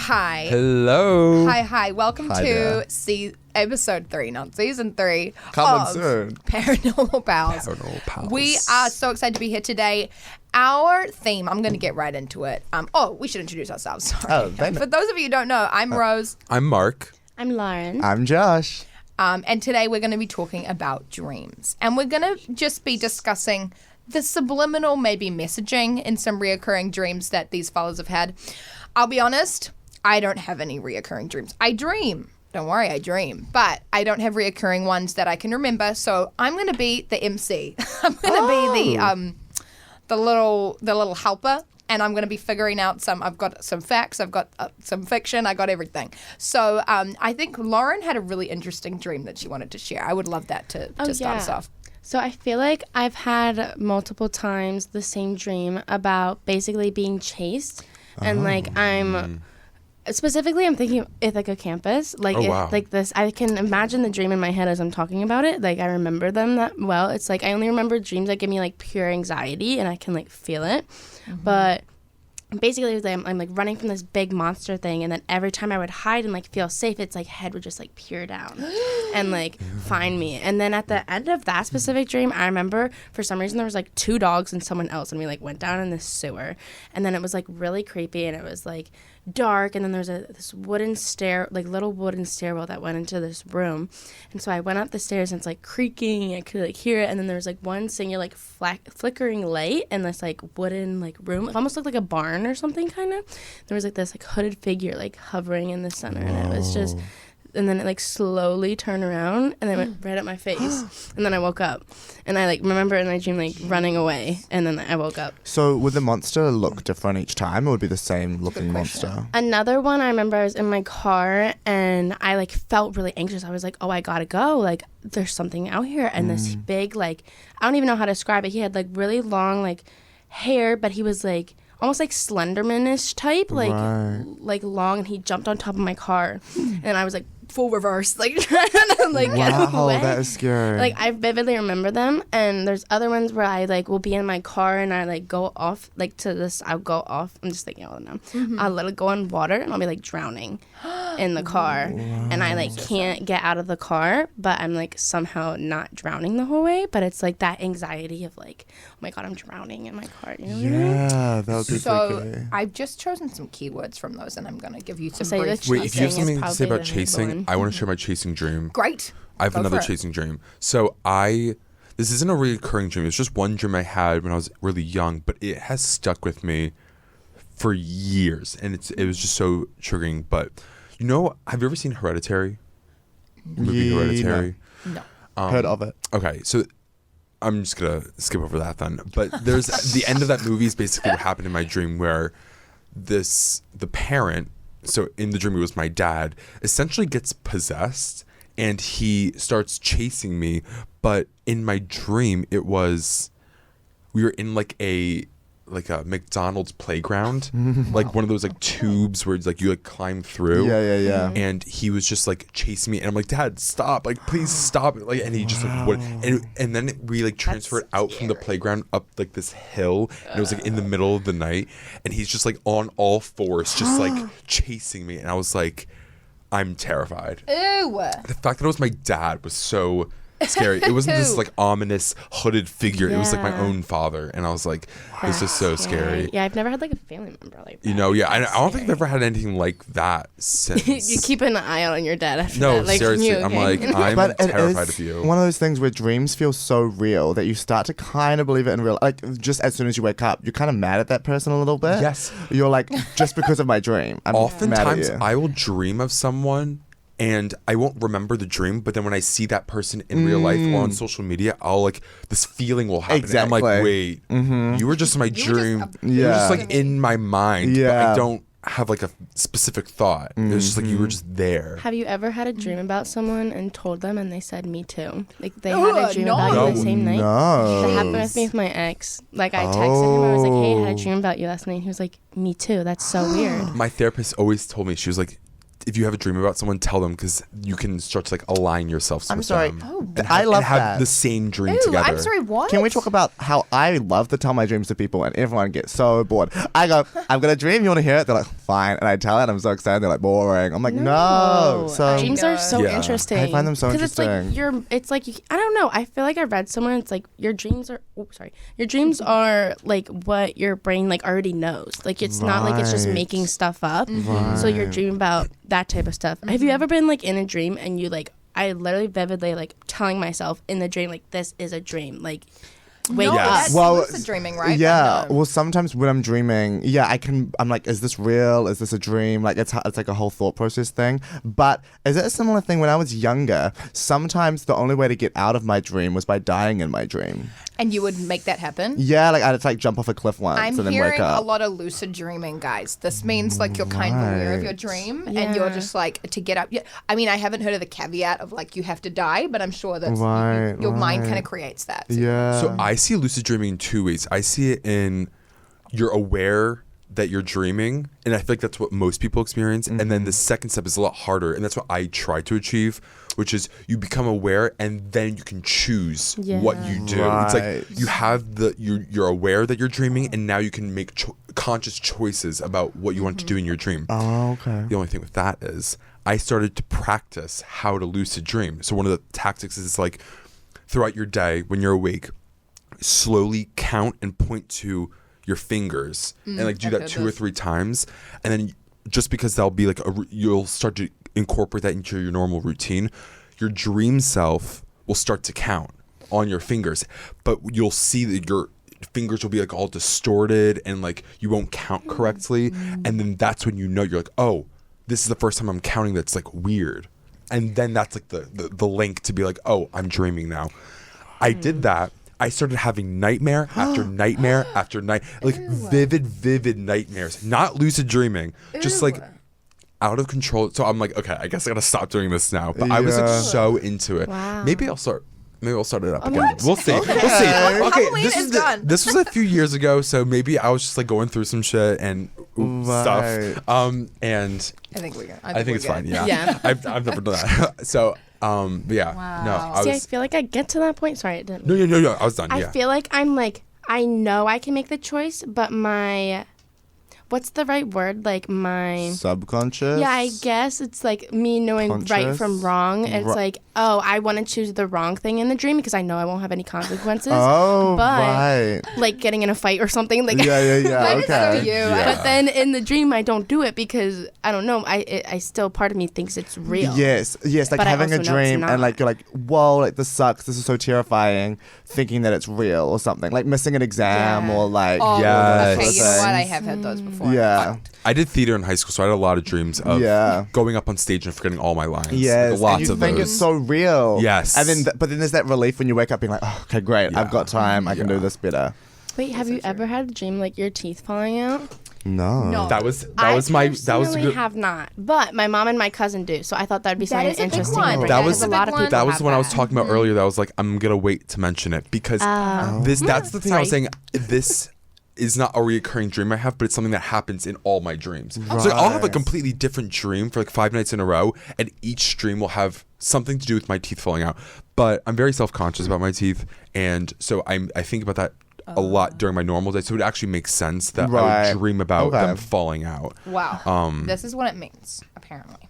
Hi. Hello. Hi. Welcome to episode 3, not season 3. Coming soon. Paranormal Pals. Paranormal Pals. We are so excited to be here today. Our theme, I'm going to get right into it. We should introduce ourselves. Sorry. For those of you who don't know, I'm Rose. I'm Mark. I'm Lauren. I'm Josh. And today we're going to be talking about dreams. And we're going to just be discussing the subliminal, maybe messaging in some reoccurring dreams that these fellas have had. I'll be honest, I don't have any reoccurring dreams. I dream. Don't worry, I dream. But I don't have reoccurring ones that I can remember. So I'm going to be the MC. I'm going to be the little helper. And I'm going to be figuring out I've got some facts, I've got some fiction, I got everything. So I think Lauren had a really interesting dream that she wanted to share. I would love that to start us off. So I feel like I've had multiple times the same dream about basically being chased. And I'm thinking of Ithaca campus. Like this, I can imagine the dream in my head as I'm talking about it. Like I remember them that well. It's like I only remember dreams that give me like pure anxiety and I can like feel it. Mm-hmm. But basically, it was I'm like running from this big monster thing, and then every time I would hide and like feel safe, it's like head would just like peer down and like find me. And then at the end of that specific dream, I remember for some reason there was like 2 dogs and someone else, and we like went down in this sewer, and then it was like really creepy, and it was like dark, and then there's this little wooden stairwell that went into this room, and so I went up the stairs and it's like creaking, I could like hear it, and then there was like one singular like flickering light in this like wooden like room. It almost looked like a barn or something kind of. There was like this like hooded figure like hovering in the center. Whoa. And it was just, and then it like slowly turned around and then went right at my face. And then I woke up and I like remember in my dream like running away, and then I woke up. So would the monster look different each time, or would it be the same looking monster? Another one, I remember I was in my car and I like felt really anxious. I was like, oh, I gotta go. Like there's something out here. And this big like, I don't even know how to describe it. He had like really long like hair, but he was like almost like Slenderman-ish type, like like long, and he jumped on top of my car, and I was like full reverse, like trying to like get away. Wow, that is scary. Like I vividly remember them, and there's other ones where I like will be in my car and I like go off like to this. I'll go off. I'm just thinking all now. I'll let it go in water and I'll be like drowning in the car, and I like can't get out of the car, but I'm like somehow not drowning the whole way. But it's like that anxiety of like, oh my god, I'm drowning in my car. You know what I mean? Yeah, that would be so I've just chosen some keywords from those, and I'm gonna give you some brief. Wait, if you have something to say about chasing, I want to share my chasing dream. Great. I have another chasing dream. So this isn't a recurring dream. It's just one dream I had when I was really young, but it has stuck with me for years, and it was just so triggering. But you know, have you ever seen Hereditary? Movie Hereditary? No. Heard of it. Okay, so I'm just gonna skip over that then. But there's the end of that movie is basically what happened in my dream, where the parent, so in the dream it was my dad, essentially gets possessed and he starts chasing me. But in my dream we were in like a McDonald's playground, like one of those like tubes where it's like you like climb through. Yeah. And he was just like chasing me, and I'm like, Dad, stop! Like, please stop! Like, and he just like would, and then we like transferred out from the playground up like this hill, and it was like in the middle of the night, and he's just like on all fours, just like chasing me, and I was like, I'm terrified. Ew. The fact that it was my dad was so scary. It wasn't this like ominous hooded figure. It was like my own father, and I was like, this is so scary. Yeah, I've never had like a family member like that. You know, yeah, I don't think I've ever had anything like that since. You keep an eye out on your dad after no, that. Like, seriously, okay? I'm like, I'm terrified of you. One of those things where dreams feel so real that you start to kind of believe it in real. Like just as soon as you wake up, you're kind of mad at that person a little bit. Yes, you're like, just because of my dream. Oftentimes, I will dream of someone, and I won't remember the dream, but then when I see that person in real life or on social media, I'll like, this feeling will happen. Exactly. I'm like, wait, you were just in my dream. You were just like in my mind, but I don't have like a specific thought. It was just like you were just there. Have you ever had a dream about someone and told them and they said, me too? Like they had a dream about you the same night? No. That happened with me with my ex. Like I texted him, I was like, hey, I had a dream about you last night. He was like, me too. That's so weird. My therapist always told me, she was like, if you have a dream about someone, tell them, because you can start to like align yourself with sorry. them. Oh, I love and have that. the same dream Ew, together. I'm sorry, what? Can we talk about how I love to tell my dreams to people and everyone gets so bored? I go, I've got a dream, you want to hear it? They're like, fine. And I tell it, and I'm so excited. They're like, boring. I'm like, no. So dreams are so Yeah. interesting. I find them so Because it's like I don't know. I feel like I read somewhere. It's like your dreams are. Oh, sorry. Your dreams are like what your brain like already knows. Like it's not like it's just Right. making stuff up. Right. So you're dreaming about that type of stuff. Have you ever been like in a dream and you like? I literally vividly like telling myself in the dream like this is a dream. Like wake No, up. that's lucid dreaming, right? Yeah. No. Well, sometimes when I'm dreaming, I'm like, is this real? Is this a dream? Like, it's like a whole thought process thing. But is it a similar thing when I was younger? Sometimes the only way to get out of my dream was by dying in my dream. And you would make that happen? Yeah, like I'd like jump off a cliff once I'm and then hearing wake a up. lot of lucid dreaming, guys. This means like you're kind of aware of your dream and you're just like to get up. Yeah, I mean, I haven't heard of the caveat of like you have to die, but I'm sure that your mind kind of creates that. So. Yeah. So I see lucid dreaming in two ways. I see it in you're aware that you're dreaming, and I feel like that's what most people experience. And then the second step is a lot harder, and that's what I try to achieve, which is you become aware and then you can choose what you do. It's Right. like you have you're aware that you're dreaming, and now you can make conscious choices about what you want to do in your dream. Oh, okay. The only thing with that is I started to practice how to lucid dream. So one of the tactics is like throughout your day when you're awake, slowly count and point to your fingers and like do that 2 or 3 times, and then just because that'll be like you'll start to incorporate that into your normal routine, your dream self will start to count on your fingers, but you'll see that your fingers will be like all distorted and like you won't count correctly, and then that's when you know you're like, oh, this is the first time I'm counting that's like weird, and then that's like the link to be like, oh, I'm dreaming now. I did that. I started having nightmare after nightmare after night, like vivid nightmares, not lucid dreaming, just like out of control. So I'm like, okay, I guess I gotta stop doing this now. But I was like so into it. Wow. Maybe I'll start it up again. what? We'll see. Okay. We'll see. Okay, Halloween is done. this was a few years ago, so maybe I was just like going through some shit and stuff. And I think we're good. I think it's fine. Yeah. Yeah. I've never done that. So but yeah. Wow. No, See, I feel like I get to that point. Sorry, I didn't. No. I was done. I Yeah. feel like I'm like I know I can make the choice, but my what's the right word? Like my Subconscious? yeah, I guess it's like me knowing right Conscious? from wrong. It's like, oh, I want to choose the wrong thing in the dream because I know I won't have any consequences. Oh, but right. like getting in a fight or something. Like Yeah. That is so Okay. you. Yeah. But then in the dream, I don't do it because I don't know. I still part of me thinks it's real. Yes, like But I having a also know it's dream not. and like you're like, whoa, like this sucks. This is so terrifying. Thinking that it's real or something, like missing an exam Yeah. or like. Oh, Yes. okay, you know what? I things. have had those before. Yeah. I did theater in high school, so I had a lot of dreams of going up on stage and forgetting all my lines. Yes, Like, lots and you of think those. it's so real. Yes. And then, but then there's that relief when you wake up being like, oh, okay, great, I've Yeah. got time, I can do this better. Wait, have you ever had a dream like your teeth falling out? No. That was I my that was a personally good. have not, but my mom and my cousin do. So I thought that'd be That something is a big interesting. one. to bring That up, was- because a lot of That people. That was have the one I was that. talking about earlier. That I was like, I'm gonna wait to mention it because that's the thing I was saying. This is not a reoccurring dream I have, but it's something that happens in all my dreams. So like, I'll have a Right. completely different dream for like 5 nights in a row, and each dream will have something to do with my teeth falling out. But I'm very self-conscious about my teeth, and so I think about that a lot during my normal day. So it actually makes sense that I Right. would dream about Okay. them falling out. Wow. This is what it means, apparently.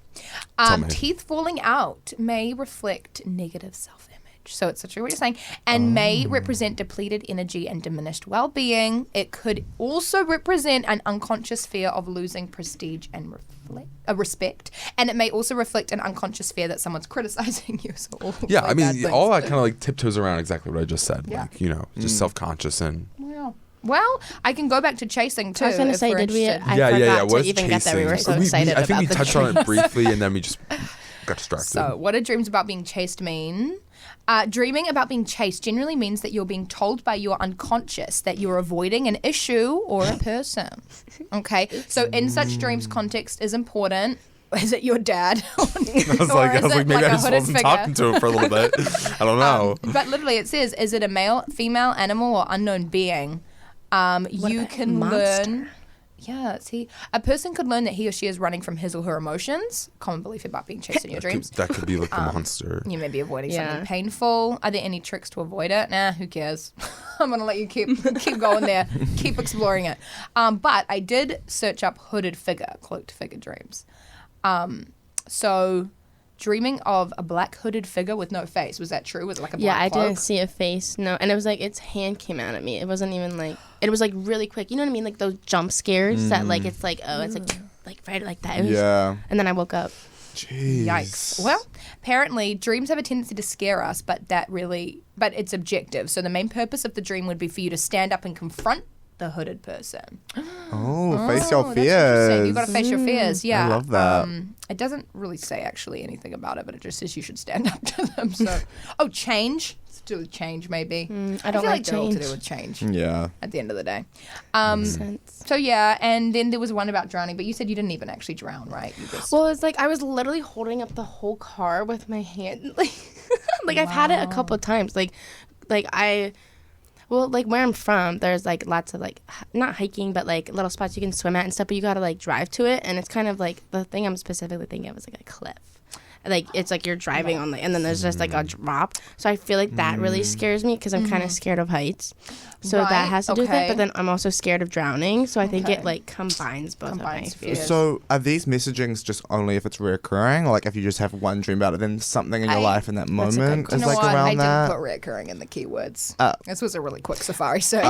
me. Teeth falling out may reflect negative self-image. So it's literally what you're saying. And may represent depleted energy and diminished well-being. It could also represent an unconscious fear of losing prestige and respect. And it may also reflect an unconscious fear that someone's criticizing you. So all Yeah, really I bad mean, things. all that kind of like tiptoes around exactly what I just said. Yeah. Like, you know, just self-conscious and. Wow. Well, I can go back to chasing too. I was going to if say, we're did we? interested. I yeah. forgot What to is even get there. We were chasing? so excited I think about we the touched on it dreams. briefly, and then we just got distracted. So, what do dreams about being chased mean? Dreaming about being chased generally means that you're being told by your unconscious that you're avoiding an issue or a person. Okay? So, in such dreams, context is important. Is it your dad? I was like, maybe I just wasn't talking to him for a little bit. I don't know. But literally, it says, is it a male, female, animal, or unknown being? You about can monster? learn Yeah, see, a person could learn that he or she is running from his or her emotions. Common belief about being chased in your dreams. That could be like a monster. You may be avoiding something painful. Are there any tricks to avoid it? Nah, who cares? I'm gonna let you keep going there, keep exploring it. But I did search up hooded figure, cloaked figure dreams. So dreaming of a black hooded figure with no face, was that true? Was it like a black cloak? Didn't see a face. No, and it was like its hand came out at me. It wasn't even like it was like really quick. You know what I mean? Like those jump scares that like it's like it's like right like that. It was, and then I woke up. Jeez. Yikes. Well, apparently dreams have a tendency to scare us, but it's objective. So the main purpose of the dream would be for you to stand up and confront the hooded person. Face your That's interesting. fears. You got to face your fears. Yeah, I love that. It doesn't really say actually anything about it, but it just says you should stand up to them. So, change. It's to do with change, maybe. I don't feel like they're all change. to do with change. Yeah. At the end of the day. Makes sense. So yeah, and then there was one about drowning, but you said you didn't even actually drown, right? You just Well, it's like I was literally holding up the whole car with my hand, like I've had it a couple of times, like where I'm from, there's like lots of like not hiking, but like little spots you can swim at and stuff. But you gotta like drive to it, and it's kind of like the thing I'm specifically thinking of is like a cliff. Like it's like you're driving on and then there's just like a drop. So I feel like that really scares me because I'm kind of scared of heights. So that has to do with it. But then I'm also scared of drowning. So I think it like combines both of my fears. So are these messagings just only if it's reoccurring, or like if you just have one dream about it, then something in your life in that moment is like around that? I didn't put reoccurring in the keywords. This was a really quick Safari search.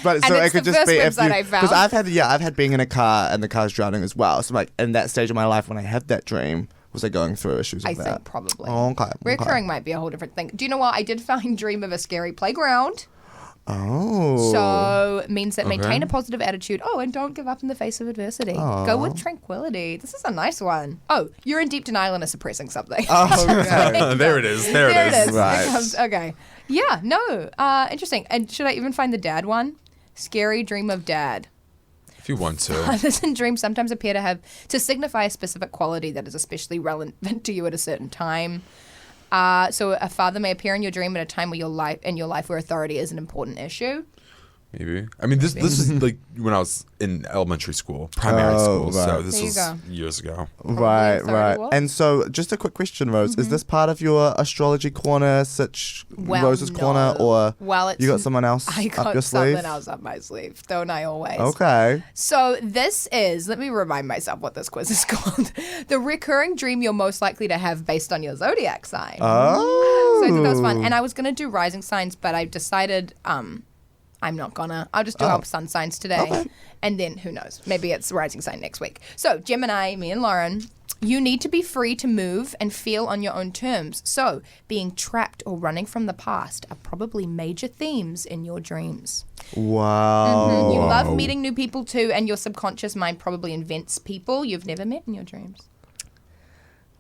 But so it could just be if you, because I've had being in a car and the car's drowning as well. So like in that stage of my life when I had that dream, was I going through issues with that? I think probably. Oh, okay. Reoccurring might be a whole different thing. Do you know what? I did find dream of a scary playground. Oh. So it means that maintain a positive attitude. Oh, and don't give up in the face of adversity. Go with tranquility. This is a nice one. Oh, you're in deep denial and are suppressing something. Oh, okay. There it is. There it is. Right. Okay. Yeah, no. Interesting. And should I even find the dad one? Scary dream of dad. If you want to. Fathers in dreams sometimes appear to signify a specific quality that is especially relevant to you at a certain time. So a father may appear in your dream at a time where your life where authority is an important issue. Maybe. I mean, this is like when I was in elementary school, primary school. Right. So this was years ago. Right. was. And so, just a quick question, Rose: is this part of your astrology corner, Rose's corner, or you got someone else I got up your sleeve? something else up my sleeve, don't I always? Okay. So this is, let me remind myself what this quiz is called. The recurring dream you're most likely to have based on your zodiac sign. Oh. So I thought that was fun. And I was going to do rising signs, but I decided I'm not gonna. I'll just do our sun signs today. Okay. And then who knows? Maybe it's rising sign next week. So Gemini, me and Lauren, you need to be free to move and feel on your own terms. So being trapped or running from the past are probably major themes in your dreams. Wow. You love meeting new people too, and your subconscious mind probably invents people you've never met in your dreams.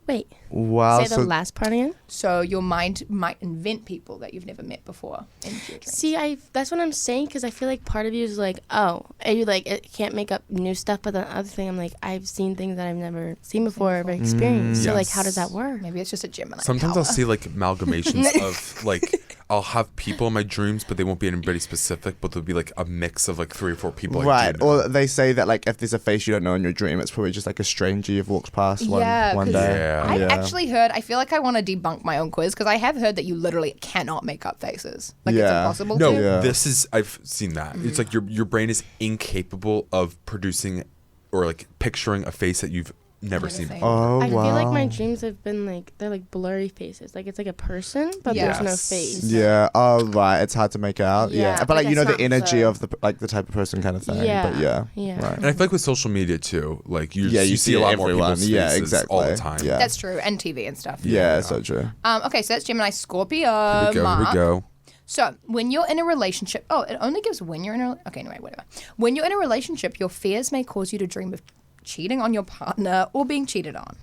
Wait. Wow. Say the last part again. So your mind might invent people that you've never met before into your dreams. See, that's what I'm saying, because I feel like part of you is like, oh, and you like it can't make up new stuff, but the other thing, I'm like, I've seen things that I've never seen before or experienced. So like, how does that work? Maybe it's just a Gemini. Sometimes power. I'll see like amalgamations of like I'll have people in my dreams, but they won't be anybody specific, but there'll be like a mix of like 3 or 4 people. Right. Or they say that like if there's a face you don't know in your dream, it's probably just like a stranger you've walked past one day. Yeah. I actually heard, I feel like I want to debunk my own quiz because I have heard that you literally cannot make up faces. Like it's impossible No, to. this is, I've seen that. It's like your brain is incapable of producing or like picturing a face that you've never seen before. Oh, I feel like my dreams have been like, they're like blurry faces. Like it's like a person, but there's no face. Yeah. Oh, right. It's hard to make out. Yeah. But like, you know, the energy of the like the type of person kind of thing. Yeah. But yeah. Yeah. And I feel like with social media too, like you see a it lot more everyone. people's Yeah, faces exactly. all the time. Yeah. That's true. And TV and stuff. Yeah, so true. Okay, so that's Gemini, Scorpio, Here Marc. we go. So when you're in a relationship, it only gives when you're in a, okay, anyway, whatever. When you're in a relationship, your fears may cause you to dream of cheating on your partner or being cheated on.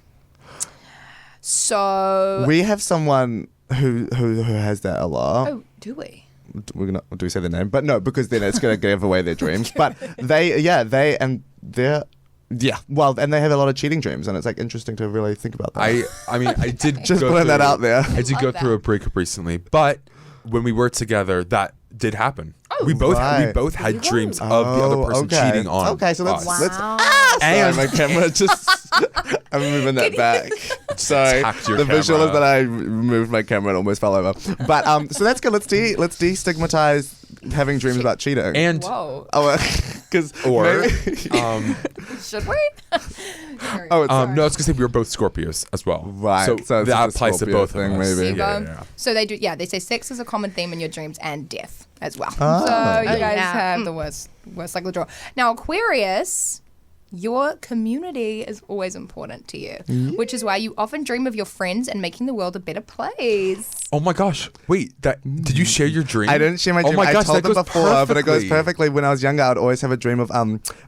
So We have someone who has that a lot. oh, do we? Do we say their name? But no, because then it's going to give away their dreams. But they have a lot of cheating dreams, and it's like interesting to really think about that. I mean, I did Just go putting that through- out there. I did go through a breakup recently, but when we were together, that did happen. Oh, We both Right. had dreams of the other person cheating on Okay, so let's us. let's. Wow. Sorry, my camera just. I'm moving that back. Sorry, Hacked your the visual is camera. that I moved my camera and almost fell over. But so that's good. Let's destigmatize having dreams about cheating. And Whoa. Oh, because Should we? Oh, it's no, I was gonna say we were both Scorpios as well. Right, So, so it's that a applies to Scorpio both thing, of us. maybe. Yeah. So they do. Yeah, they say sex is a common theme in your dreams and death as well. Oh. So you Oh, guys yeah. have the worst luck of the draw. Now Aquarius. Your community is always important to you, which is why you often dream of your friends and making the world a better place. Oh my gosh! Wait, did you share your dream? I didn't share my dream. Oh my gosh, I told that them goes before, but it goes perfectly. perfectly. When I was younger, I'd always have a dream of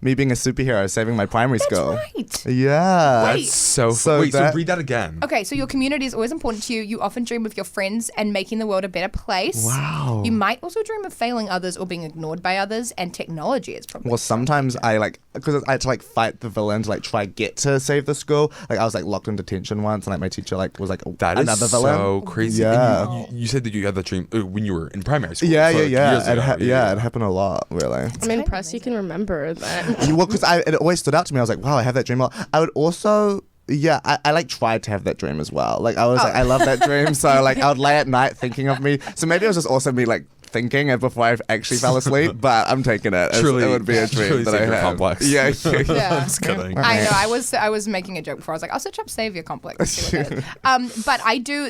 me being a superhero, saving my primary That's school. right. Yeah. Wait. That's so. So Wait, so that- read that again. Okay, so your community is always important to you. You often dream of your friends and making the world a better place. Wow. You might also dream of failing others or being ignored by others, and technology is probably. Well, sometimes I because I had to fight the villain to try get to save the school. I was locked in detention once, and my teacher was That is another villain. so crazy. Yeah. And you said that you had that dream when you were in primary school. Yeah, so, yeah. years ago. It happened a lot, really. I'm impressed you can remember that. Well, because it always stood out to me. I was like, wow, I have that dream a lot. I would also. Yeah, I tried to have that dream as well. I love that dream. So I would lay at night thinking of me. So maybe it was just also me thinking it before I actually fell asleep. But I'm taking it. Truly, It would be a dream truly that I savior have. complex. Yeah. Yeah. Just kidding. I know. I was making a joke before. I was like, I'll search up savior complex. See what that is. But I do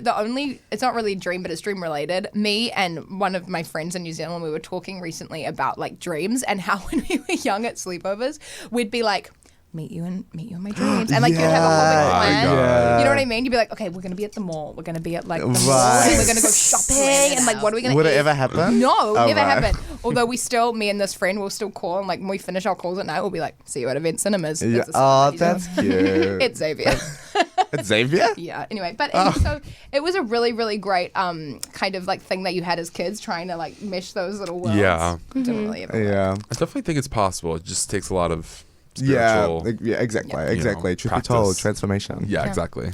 it's not really a dream, but it's dream related. Me and one of my friends in New Zealand, we were talking recently about dreams and how when we were young at sleepovers, we'd be like, meet you in my dreams, and you'd have a whole big plan. Yeah. You know what I mean? You'd be like, okay, we're gonna be at the mall. We're gonna be at the mall, Right. and we're gonna go shopping, and what are we gonna Would eat? it ever happen? No, Oh, never right. happened. Although me and this friend will still call, and when we finish our calls at night, we'll be like, see you at Event Cinemas. Yeah. It's a Oh, cinema, that's cute. It's Xavier. It's Xavier? Yeah. Anyway, but so it was a really, really great kind of thing that you had as kids, trying to mesh those little worlds. Yeah. Didn't really ever work. Yeah. I definitely think it's possible. It just takes a lot of Yeah, spiritual. exactly. Yeah. Exactly. Truth practice. be told, transformation. Yeah, exactly.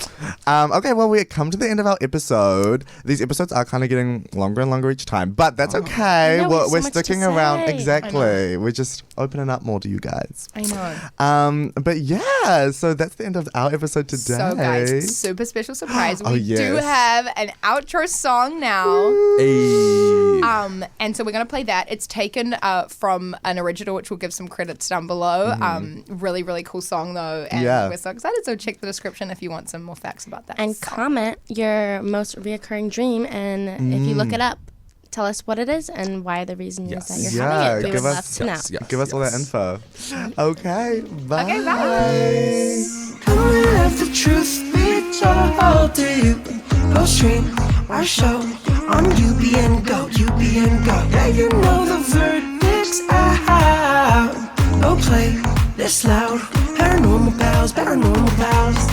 Okay, well, we come to the end of our episode. These episodes are kind of getting longer and longer each time, but that's okay. I know, we have so We're much to sticking around. say. Exactly. We're just opening up more to you guys. I know. But yeah, so that's the end of our episode today. So guys, super special surprise. We Oh, do yes. have an outro song now. Hey. And so we're going to play that. It's taken from an original, which we'll give some credits down below. Really, really cool song, though. And Yeah. we're so excited. So check the description if you want some more facts about that. And song. comment your most reoccurring dream, and if you look it up, tell us what it is and why the reason Yes. is that you're Yeah, having it. We give would us- love to know. Yes, Give us all that yes. info. Okay, bye. Okay, bye. Don't let the truth be told to you. Go stream our show on UB and Go, UB and Go. Yeah, you know the verdict's out. Go play this loud. Paranormal Pals, Paranormal Pals.